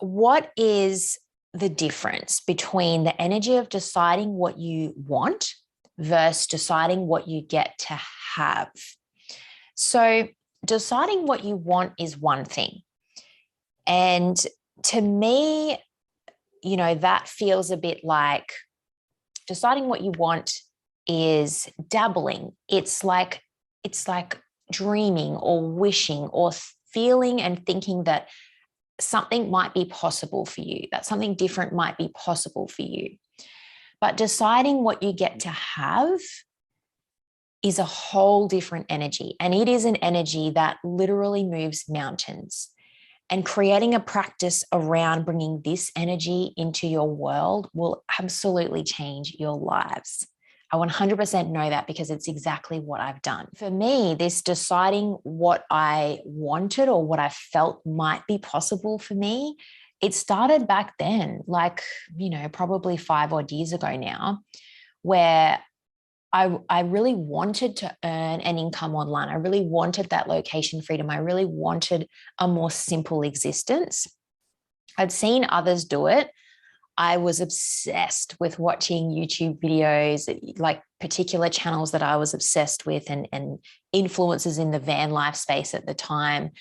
what is the difference between the energy of deciding what you want versus deciding what you get to have? So deciding what you want is one thing. And to me, that feels a bit like deciding what you want is dabbling. It's like dreaming or wishing or feeling and thinking that something might be possible for you, that something different might be possible for you. But deciding what you get to have is a whole different energy. And it is an energy that literally moves mountains. And creating a practice around bringing this energy into your world will absolutely change your lives. I 100% know that because it's exactly what I've done. For me, this deciding what I wanted or what I felt might be possible for me, it started back then, probably 5 odd years ago now, where I really wanted to earn an income online. I really wanted that location freedom. I really wanted a more simple existence. I'd seen others do it. I was obsessed with watching YouTube videos, like particular channels that I was obsessed with and influencers in the van life space at the time.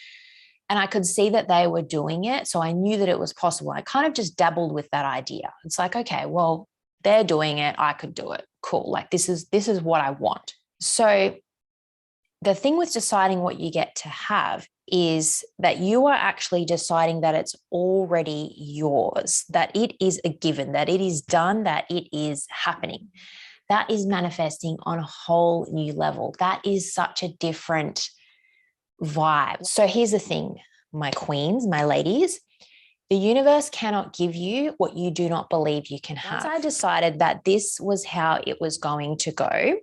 And I could see that they were doing it. So I knew that it was possible. I kind of just dabbled with that idea. It's like, okay, well, they're doing it. I could do it. Cool. Like this is what I want. So the thing with deciding what you get to have is that you are actually deciding that it's already yours, that it is a given, that it is done, that it is happening. That is manifesting on a whole new level. That is such a different vibe. So here's the thing, my queens, my ladies, the universe cannot give you what you do not believe you can have. Once I decided that this was how it was going to go,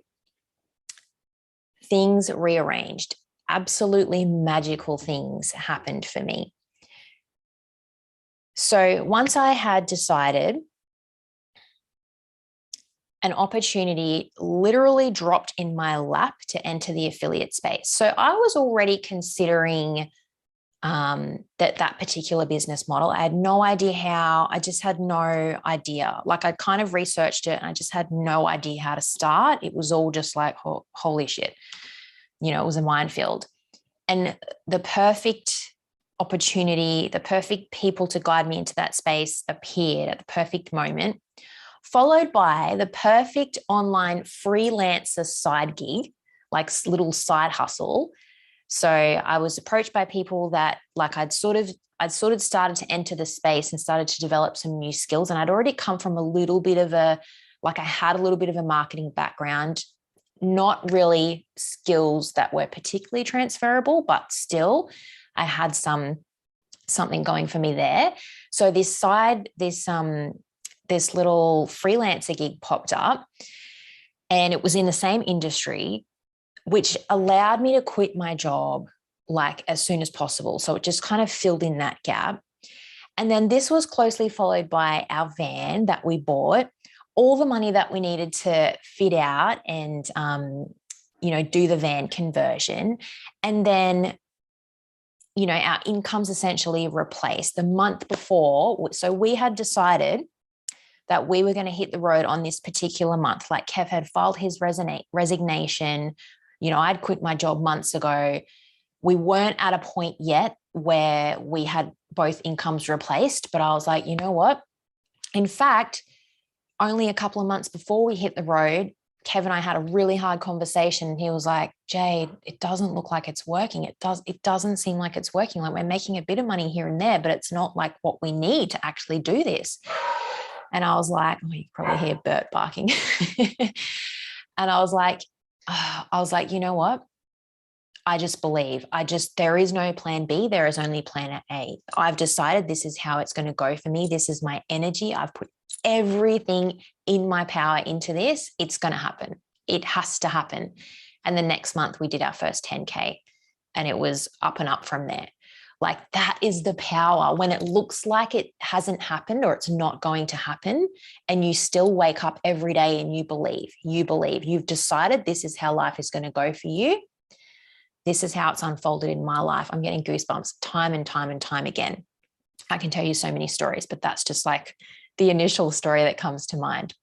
things rearranged. Absolutely magical things happened for me. So once I had decided, an opportunity literally dropped in my lap to enter the affiliate space. So I was already considering that particular business model. I had no idea how. I just had no idea. Like I'd kind of researched it and I just had no idea how to start. It was all just like, holy shit. It was a minefield. And the perfect opportunity, the perfect people to guide me into that space appeared at the perfect moment, followed by the perfect online freelancer side gig, like little side hustle. So I was approached by people that I'd sort of started to enter the space and started to develop some new skills. And I'd already come from I had a little bit of a marketing background, not really skills that were particularly transferable, but still I had something going for me there. So this little freelancer gig popped up and it was in the same industry, which allowed me to quit my job as soon as possible. So it just kind of filled in that gap. And then this was closely followed by our van that we bought, all the money that we needed to fit out and, do the van conversion. And then, our income's essentially replaced the month before. So we had decided that we were going to hit the road on this particular month. Like Kev had filed his resignation. I'd quit my job months ago. We weren't at a point yet where we had both incomes replaced, but I was like, you know what? In fact, only a couple of months before we hit the road, Kev and I had a really hard conversation. He was like, Jade, it doesn't look like it's working. It doesn't seem like it's working. Like we're making a bit of money here and there, but it's not like what we need to actually do this. And I was like, you can probably hear Bert barking. And I was like, you know what? I just believe. There is no plan B. There is only plan A. I've decided this is how it's going to go for me. This is my energy. I've put everything in my power into this. It's going to happen. It has to happen. And the next month we did our first 10K and it was up and up from there. Like that is the power when it looks like it hasn't happened or it's not going to happen. And you still wake up every day and you believe, you've decided this is how life is going to go for you. This is how it's unfolded in my life. I'm getting goosebumps time and time and time again. I can tell you so many stories, but that's just like the initial story that comes to mind.